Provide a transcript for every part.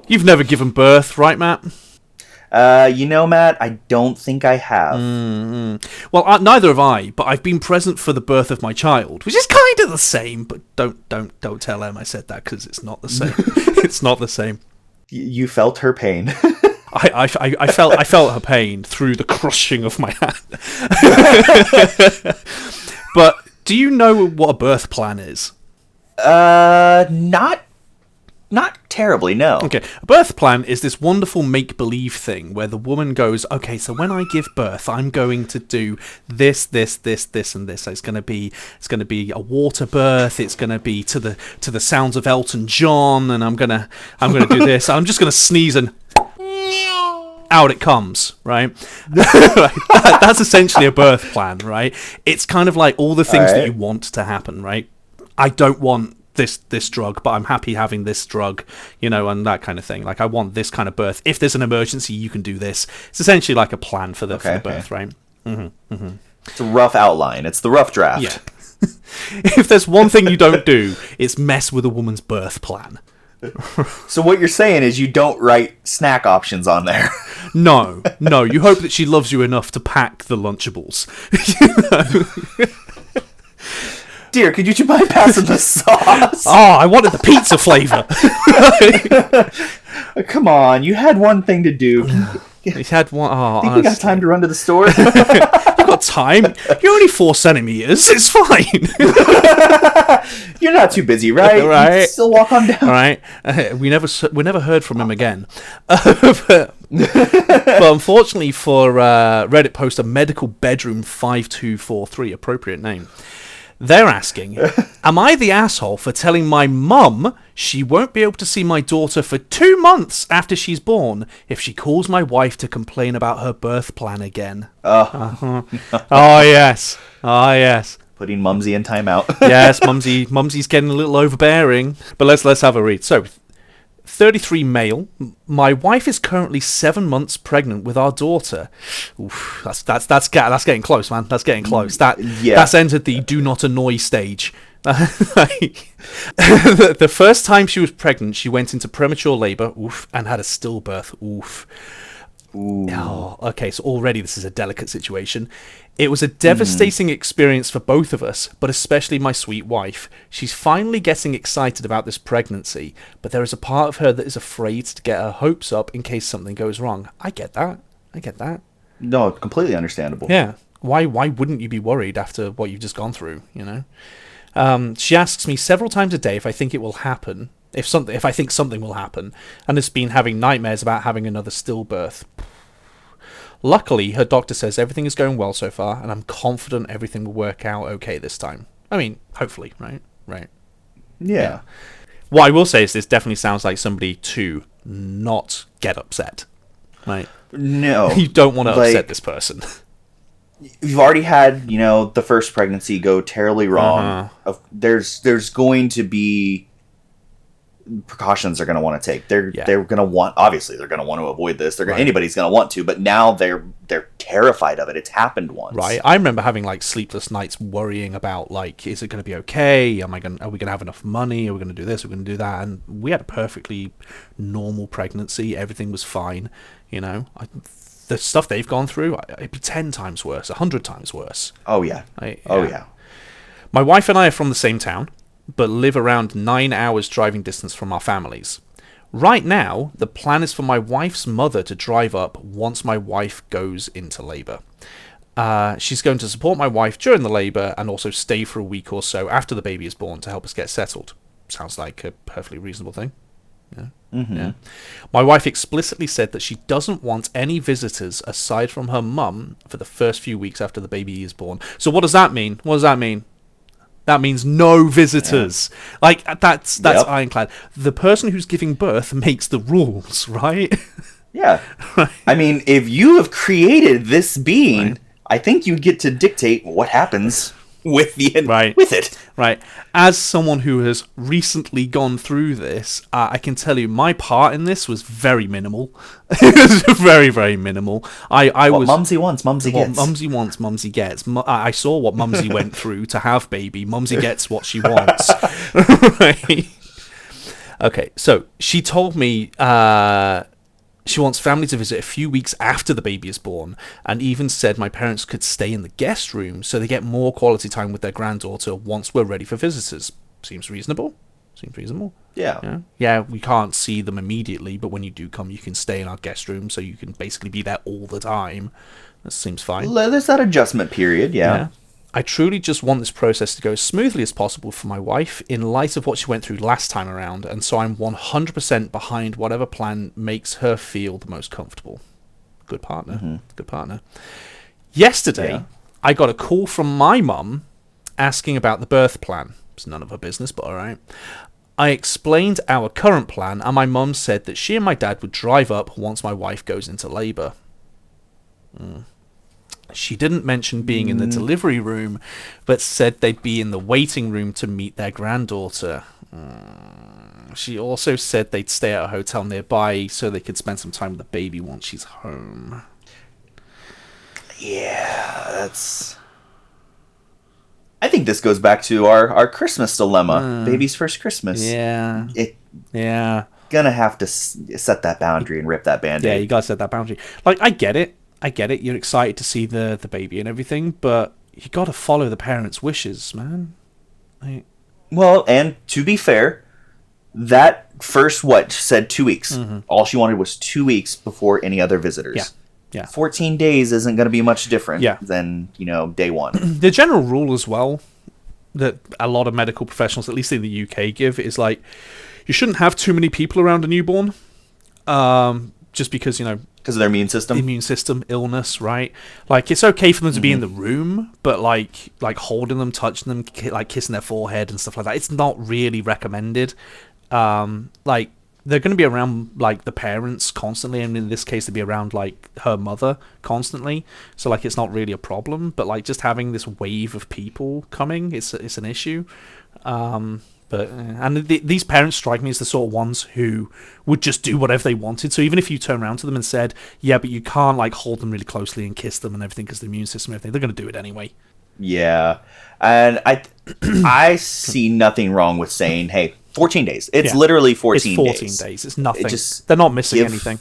You've never given birth, right, Matt? Matt, I don't think I have. Well, neither have I, but I've been present for the birth of my child, which is kind of the same. But don't tell Em I said that, because it's not the same. It's not the same. You felt her pain. I felt her pain through the crushing of my hand. But do you know what a birth plan is? Not terribly, no. Okay, a birth plan is this wonderful make-believe thing where the woman goes, okay, so when I give birth, I'm going to do this, and this. So it's going to be a water birth. It's going to be to the sounds of Elton John, and I'm gonna do this. I'm just gonna sneeze and out it comes, right? That's essentially a birth plan, right? It's kind of like all the things that you want to happen, right? I don't want this drug, but I'm happy having this drug, and that kind of thing. Like, I want this kind of birth. If there's an emergency, you can do this. It's essentially like a plan for the birth, right? It's a rough outline. It's the rough draft. Yeah. If there's one thing you don't do, it's mess with a woman's birth plan. So what you're saying is you don't write snack options on there. No. You hope that she loves you enough to pack the Lunchables. Dear, could you mind passing the sauce? Oh, I wanted the pizza flavor. Come on, you had one thing to do. He's had one. Oh, think we got time to run to the store? You've got time. You're only 4 centimeters. It's fine. You're not too busy, right? Right. You can still walk on down. Right. We never heard from him again. But unfortunately for Reddit poster Medical Bedroom 5243, appropriate name. They're asking, am I the asshole for telling my mum she won't be able to see my daughter for 2 months after she's born if she calls my wife to complain about her birth plan again? Oh yes. Putting Mumsy in timeout. Yes, Mumsy's getting a little overbearing. But let's have a read. So, 33 male. My wife is currently 7 months pregnant with our daughter. Oof, that's getting close, man. That's getting close. That's entered the do not annoy stage. The first time she was pregnant, she went into premature labor, and had a stillbirth. Ooh. Oh, okay, so already this is a delicate situation. It was a devastating experience for both of us, but especially my sweet wife. She's finally getting excited about this pregnancy, but there is a part of her that is afraid to get her hopes up in case something goes wrong. I get that. No, completely understandable. Yeah. Why wouldn't you be worried after what you've just gone through, She asks me several times a day if I think it will happen, if I think something will happen, and has been having nightmares about having another stillbirth. Luckily, her doctor says everything is going well so far, and I'm confident everything will work out okay this time. I mean, hopefully, right? Yeah. What I will say is this definitely sounds like somebody to not get upset, right? No. You don't want to upset this person. You've already had, the first pregnancy go terribly wrong. There's going to be precautions they're going to want to take. They're going to want, obviously they're going to want to avoid this. Anybody's going to want to, but now they're terrified of it. It's happened once. Right. I remember having like sleepless nights worrying about like, is it going to be okay? Are we going to have enough money? Are we going to do this? Are we going to do that? And we had a perfectly normal pregnancy. Everything was fine. The stuff they've gone through, it'd be 10 times worse, 100 times worse. Oh yeah. Yeah. My wife and I are from the same town, but live around 9 hours driving distance from our families. Right now, the plan is for my wife's mother to drive up once my wife goes into labour. She's going to support my wife during the labour and also stay for a week or so after the baby is born to help us get settled. Sounds like a perfectly reasonable thing. Yeah. Mm-hmm. Yeah. My wife explicitly said that she doesn't want any visitors aside from her mum for the first few weeks after the baby is born. So what does that mean? That means no visitors. Yeah. Like, that's ironclad. The person who's giving birth makes the rules, right? Yeah. Right. I mean, if you have created this being, I think you get to dictate what happens with it. Right. As someone who has recently gone through this, I can tell you my part in this was very minimal. It was very, very minimal. What Mumsy wants, Mumsy gets. What Mumsy wants, Mumsy gets. I saw what Mumsy went through to have baby. Mumsy gets what she wants. Right. Okay, so she told me she wants family to visit a few weeks after the baby is born, and even said my parents could stay in the guest room so they get more quality time with their granddaughter once we're ready for visitors. Seems reasonable. Seems reasonable. Yeah. Yeah, we can't see them immediately, but when you do come, you can stay in our guest room, so you can basically be there all the time. That seems fine. There's that adjustment period, yeah. I truly just want this process to go as smoothly as possible for my wife in light of what she went through last time around, and so I'm 100% behind whatever plan makes her feel the most comfortable. Good partner. Mm-hmm. Good partner. Yesterday, I got a call from my mum asking about the birth plan. It's none of her business, but alright. I explained our current plan, and my mum said that she and my dad would drive up once my wife goes into labour. She didn't mention being in the delivery room, but said they'd be in the waiting room to meet their granddaughter. She also said they'd stay at a hotel nearby so they could spend some time with the baby once she's home. Yeah, that's... I think this goes back to our Christmas dilemma. Baby's first Christmas. Yeah. Gonna have to set that boundary and rip that Band-Aid. Yeah, you gotta set that boundary. Like, I get it. You're excited to see the baby and everything, but you gotta follow the parents' wishes, man. Well, and to be fair, that first, said 2 weeks. Mm-hmm. All she wanted was 2 weeks before any other visitors. Yeah. 14 days isn't going to be much different than, day one. The general rule as well that a lot of medical professionals, at least in the UK, give is like, you shouldn't have too many people around a newborn. Just because, because of their immune system, illness, right? Like, it's okay for them to be in the room, but like holding them, touching them, like kissing their forehead and stuff like that, it's not really recommended. Like, they're going to be around like the parents constantly, and in this case, they'd be around like her mother constantly. So like, it's not really a problem, but like just having this wave of people coming, it's an issue. These parents strike me as the sort of ones who would just do whatever they wanted. So even if you turn around to them and said, yeah, but you can't like hold them really closely and kiss them and everything because the immune system and everything, they're going to do it anyway. Yeah. And I see nothing wrong with saying, hey, 14 days. It's literally 14 days. It's 14 days. It's nothing. They're not missing anything.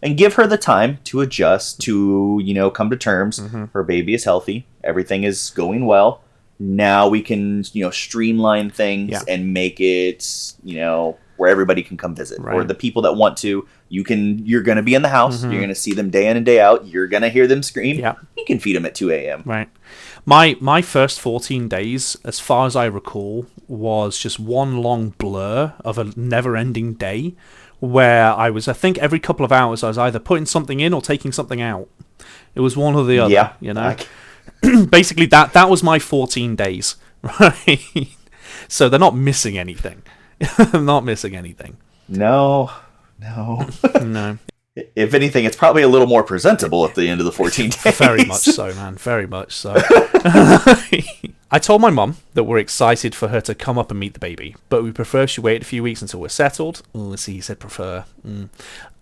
And give her the time to adjust, to, come to terms. Mm-hmm. Her baby is healthy. Everything is going well. Now we can, streamline things and make it, where everybody can come visit. Right. Or the people that want to, you're going to be in the house. Mm-hmm. You're going to see them day in and day out. You're going to hear them scream. Yeah. You can feed them at 2 a.m. Right. My first 14 days, as far as I recall, was just one long blur of a never-ending day where I think every couple of hours I was either putting something in or taking something out. It was one or the other, Basically, that was my 14 days, right? So they're not missing anything. Not missing anything. No. If anything, it's probably a little more presentable at the end of the 14 days. Very much so, man. Very much so. I told my mum that we're excited for her to come up and meet the baby, but we prefer if she waited a few weeks until we're settled. Let's see, he said prefer.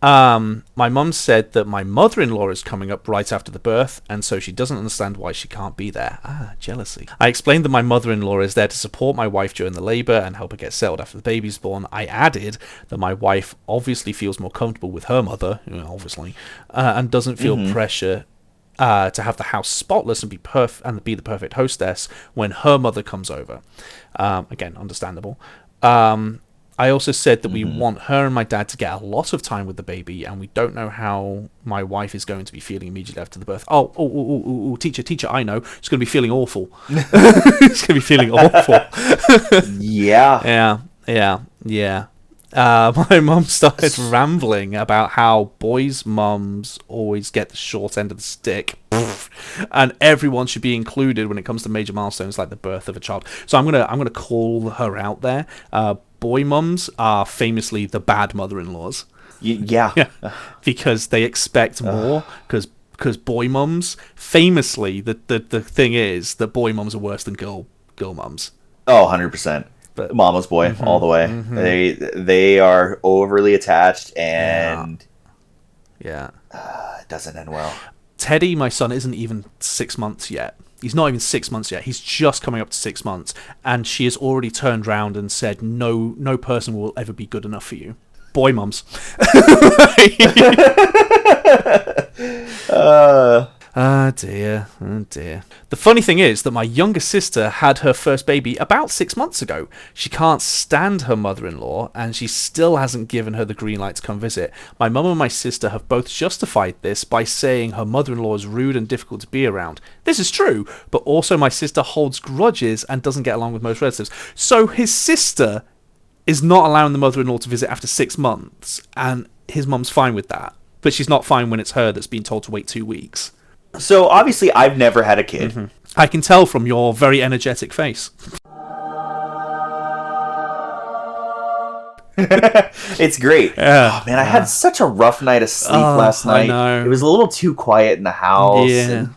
My mum said that my mother-in-law is coming up right after the birth, and so she doesn't understand why she can't be there. Jealousy. I explained that my mother-in-law is there to support my wife during the labour and help her get settled after the baby's born. I added that my wife obviously feels more comfortable with her mother, obviously, and doesn't feel pressure to have the house spotless and be the perfect hostess when her mother comes over. Again, understandable. I also said that we want her and my dad to get a lot of time with the baby, and we don't know how my wife is going to be feeling immediately after the birth. Teacher, I know. She's going to be feeling awful. She's going to be feeling awful. Yeah. Yeah. My mum started rambling about how boys' mums always get the short end of the stick, and everyone should be included when it comes to major milestones like the birth of a child. So I'm gonna call her out there. Boy mums are famously the bad mother-in-laws. Yeah. Because they expect more. Because boy mums, famously, the thing is that boy mums are worse than girl mums. Oh, 100%. But mama's boy all the way. They are overly attached, and it doesn't end well. Teddy, my son, isn't even 6 months yet. He's not even 6 months yet. He's just coming up to 6 months, and she has already turned round and said, no person will ever be good enough for you. Boy mums. Oh dear. The funny thing is that my younger sister had her first baby about 6 months ago. She can't stand her mother-in-law, and she still hasn't given her the green light to come visit. My mum and my sister have both justified this by saying her mother-in-law is rude and difficult to be around. This is true, but also my sister holds grudges and doesn't get along with most relatives. So his sister is not allowing the mother-in-law to visit after 6 months, and his mum's fine with that. But she's not fine when it's her that's been told to wait 2 weeks. So obviously I've never had a kid. Mm-hmm. I can tell from your very energetic face. It's great. Yeah. Oh, man, I had such a rough night of sleep last night. I know. It was a little too quiet in the house. Yeah.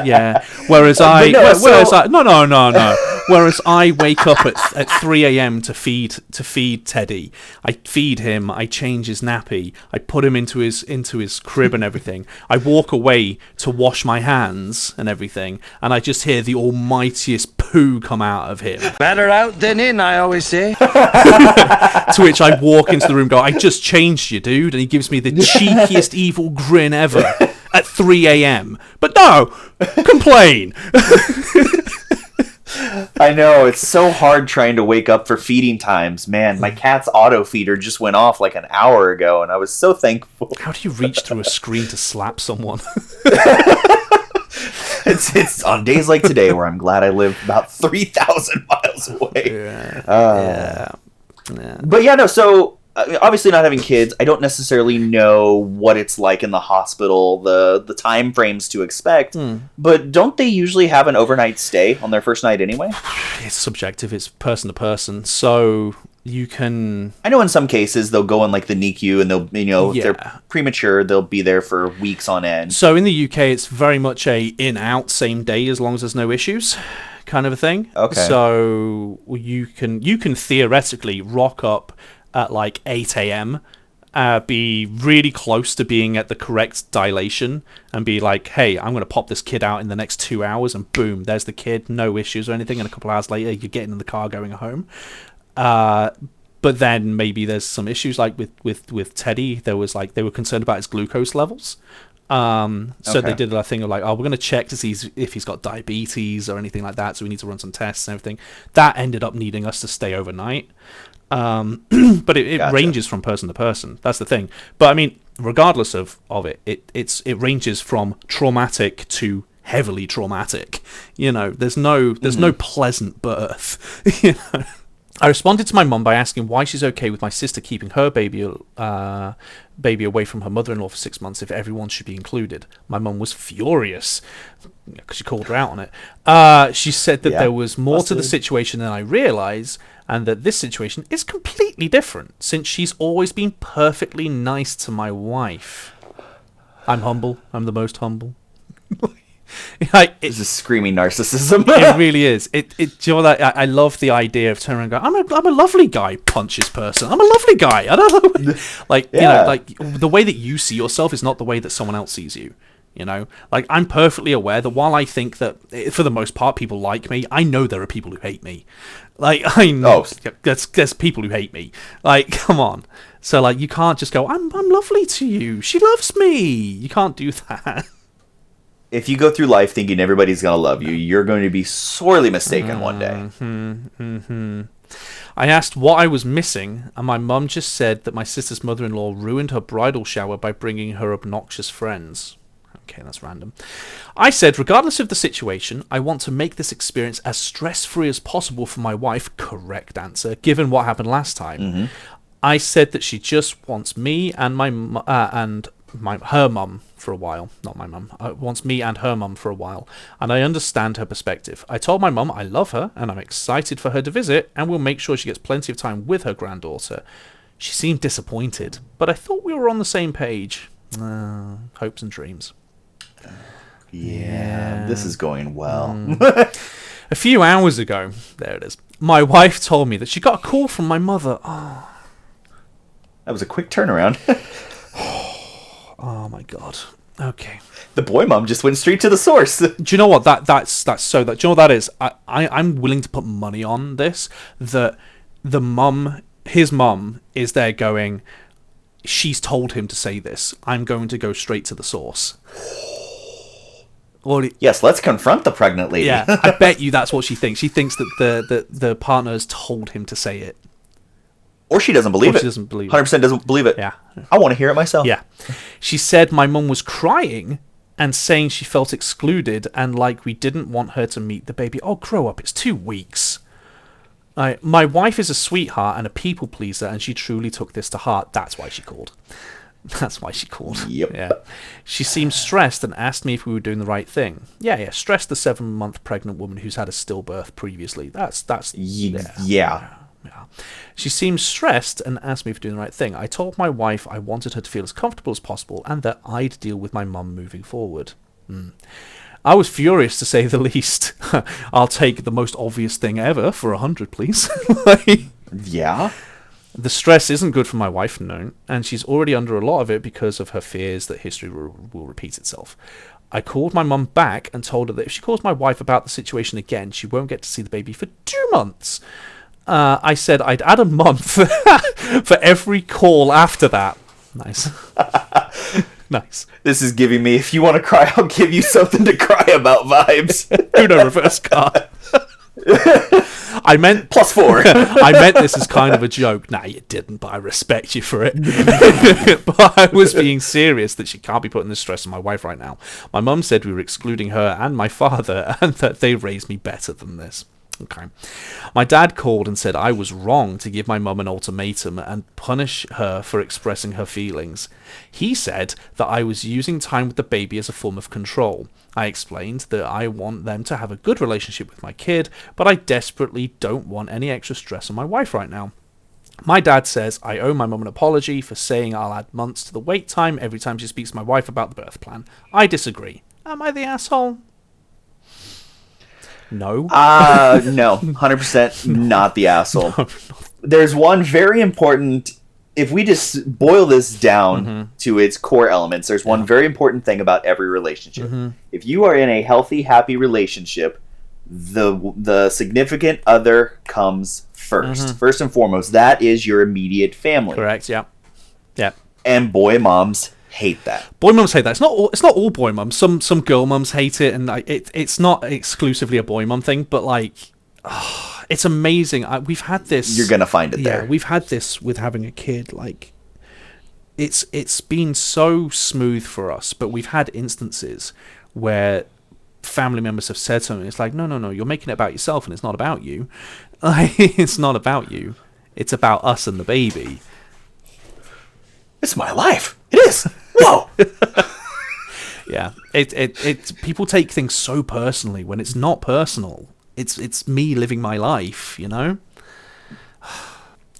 Yeah. Whereas no. Whereas I wake up at 3 a.m. to feed Teddy. I feed him. I change his nappy. I put him into his crib and everything. I walk away to wash my hands and everything, and I just hear the almightiest poo come out of him. Better out than in, I always say. To which I walk into the room and go, I just changed you, dude. And he gives me the cheekiest evil grin ever at 3 a.m. But no, complain. I know, it's so hard trying to wake up for feeding times. Man, my cat's auto feeder just went off like an hour ago, and I was so thankful. How do you reach through a screen to slap someone? It's on days like today where I'm glad I live about 3,000 miles away. Yeah. But yeah, no, so obviously not having kids, I don't necessarily know what it's like in the hospital, the time frames to expect, but don't they usually have an overnight stay on their first night anyway? It's subjective. It's person to person. So you can... I know in some cases they'll go in like the NICU and they'll, if they're premature, they'll be there for weeks on end. So in the UK, it's very much a in-out, same day, as long as there's no issues kind of a thing. Okay. So you can theoretically rock up at like 8 a.m., be really close to being at the correct dilation and be like, hey, I'm going to pop this kid out in the next 2 hours, and boom, there's the kid, no issues or anything, and a couple hours later, you're getting in the car going home. But then maybe there's some issues like with Teddy. There was like, they were concerned about his glucose levels. So they did a thing of like, oh, we're going to check to see if he's got diabetes or anything like that, so we need to run some tests and everything. That ended up needing us to stay overnight. But it Gotcha. ranges from person to person. That's the thing. But I mean, regardless of it, it ranges from traumatic to heavily traumatic. You know, there's no pleasant birth. You know. I responded to my mum by asking why she's okay with my sister keeping her baby away from her mother-in-law for 6 months if everyone should be included. My mum was furious because she called her out on it. She said that there was more to the situation than I realise, and that this situation is completely different since she's always been perfectly nice to my wife. I'm humble. I'm the most humble. This is screaming narcissism. It really is. Do you know that I love the idea of turning around and going, I'm a lovely guy, punch this person. I'm a lovely guy. I don't know. You know, like the way that you see yourself is not the way that someone else sees you. You know, like I'm perfectly aware that while I think that for the most part people like me, I know there are people who hate me. Like I know there's people who hate me. Like, come on. So like you can't just go, I'm lovely to you. She loves me. You can't do that. If you go through life thinking everybody's going to love you, you're going to be sorely mistaken one day. I asked what I was missing, and my mum just said that my sister's mother-in-law ruined her bridal shower by bringing her obnoxious friends. Okay, that's random. I said, regardless of the situation, I want to make this experience as stress-free as possible for my wife. Correct answer, given what happened last time. I said that she just wants me and her mum for a while. Not my mum. Wants me and her mum for a while. And I understand her perspective. I told my mum I love her and I'm excited for her to visit and will make sure she gets plenty of time with her granddaughter. She seemed disappointed, but I thought we were on the same page. Hopes and dreams. Yeah, this is going well. A few hours ago, there it is, my wife told me that she got a call from my mother. Oh, that was a quick turnaround. Oh my God. Okay. The boy mom just went straight to the source. Do you know what that's so that? Do you know what that is? I'm willing to put money on this that his mum is there going, she's told him to say this. I'm going to go straight to the source. Well, Yes, let's confront the pregnant lady. yeah, I bet you that's what she thinks. She thinks that the partner has told him to say it. Or she doesn't believe Or it. she doesn't believe it. 100% doesn't believe it. Yeah. I want to hear it myself. Yeah. She said my mum was crying and saying she felt excluded and like we didn't want her to meet the baby. Oh, grow up. It's 2 weeks. My wife is a sweetheart and a people pleaser, and she truly took this to heart. That's why she called. That's why she called. Yep. Yeah. She seemed stressed and asked me if we were doing the right thing. Yeah. Stressed the 7-month pregnant woman who's had a stillbirth previously. That's Yeah. Yeah. She seemed stressed and asked me if doing the right thing. I told my wife I wanted her to feel as comfortable as possible and that I'd deal with my mum moving forward. I was furious, to say the least. I'll take the most obvious thing ever for 100, please. Yeah. The stress isn't good for my wife, no, and she's already under a lot of it because of her fears that history will repeat itself. I called my mum back and told her that if she calls my wife about the situation again, she won't get to see the baby for 2 months. I said I'd add a month for every call after that. Nice. Nice. This is giving me, if you want to cry, I'll give you something to cry about vibes. Uno reverse card. I meant +4. I meant this as kind of a joke. Nah, you didn't, but I respect you for it. But I was being serious that she can't be putting this stress on my wife right now. My mum said we were excluding her and my father and that they raised me better than this. Okay. My dad called and said I was wrong to give my mum an ultimatum and punish her for expressing her feelings. He said that I was using time with the baby as a form of control. I explained that I want them to have a good relationship with my kid, but I desperately don't want any extra stress on my wife right now. My dad says I owe my mum an apology for saying I'll add months to the wait time every time she speaks to my wife about the birth plan. I disagree. Am I the asshole? No. No. 100% not the asshole. No. There's one very important, if we just boil this down to its core elements, there's one very important thing about every relationship. If you are in a healthy, happy relationship, the significant other comes first. First and foremost, that is your immediate family. Correct, yeah. Yeah. And boy moms hate that. Boy mums hate that. It's not all boy mums. Some girl mums hate it, and it's not exclusively a boy mum thing. But it's amazing. We've had this. You're gonna find it there. Yeah, we've had this with having a kid. Like, it's been so smooth for us, but we've had instances where family members have said something. It's like, no, you're making it about yourself, and it's not about you. It's not about you. It's about us and the baby. It's my life. It is. Whoa. Yeah, it people take things so personally when it's not personal. It's me living my life, you know.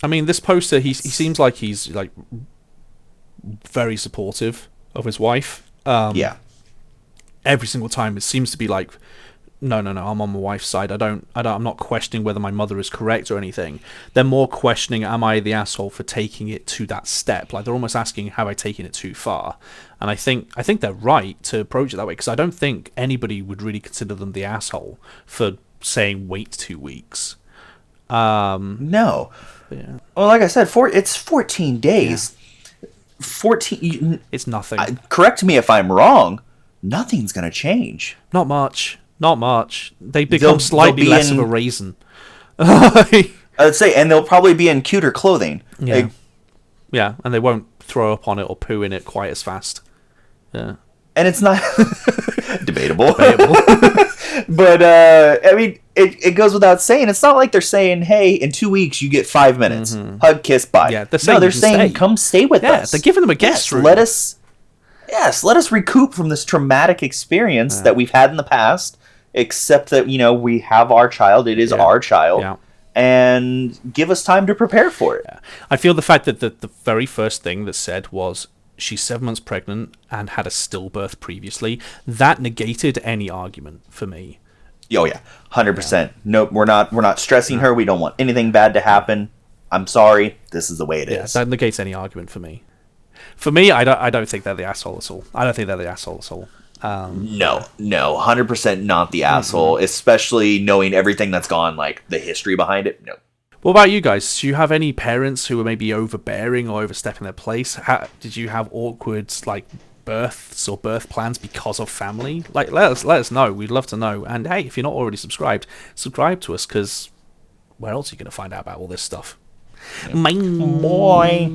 I mean, this poster, he seems like he's like very supportive of his wife. Yeah. Every single time it seems to be like, no, I'm on my wife's side. I'm not questioning whether my mother is correct or anything. They're more questioning, am I the asshole for taking it to that step? Like, they're almost asking, have I taken it too far? And I think they're right to approach it that way, because I don't think anybody would really consider them the asshole for saying wait 2 weeks. No. Yeah. Well, like I said, it's 14 days. 14. It's nothing. Correct me if I'm wrong. Nothing's gonna change. Not much. They become slightly they'll be less in, of a raisin. I'd say, and they'll probably be in cuter clothing. Yeah. Like, Yeah, and they won't throw up on it or poo in it quite as fast. Yeah. and it's not debatable. Debatable. But I mean, it goes without saying. It's not like they're saying, "Hey, in 2 weeks you get 5 minutes, hug, kiss, bye." Yeah, they're saying no, they're you can saying, stay. "Come stay with Yeah, us." they're giving them a guest room. Let us recoup from this traumatic experience that we've had in the past. Except that we have our child; it is our child, and give us time to prepare for it. Yeah. I feel the fact that the very first thing that said was she's 7 months pregnant and had a stillbirth previously, that negated any argument for me. Oh yeah, 100%. Nope, we're not stressing her. We don't want anything bad to happen. I'm sorry. This is the way it is. That negates any argument for me. For me, I don't think they're the asshole at all. I don't think they're the asshole at all. No, 100% not the asshole, especially knowing everything that's gone, like the history behind it. No. What about you guys? Do you have any parents who were maybe overbearing or overstepping their place? Did you have awkward births or birth plans because of family? Let us know. We'd love to know. And hey, if you're not already subscribed, subscribe to us, because where else are you going to find out about all this stuff? Boy.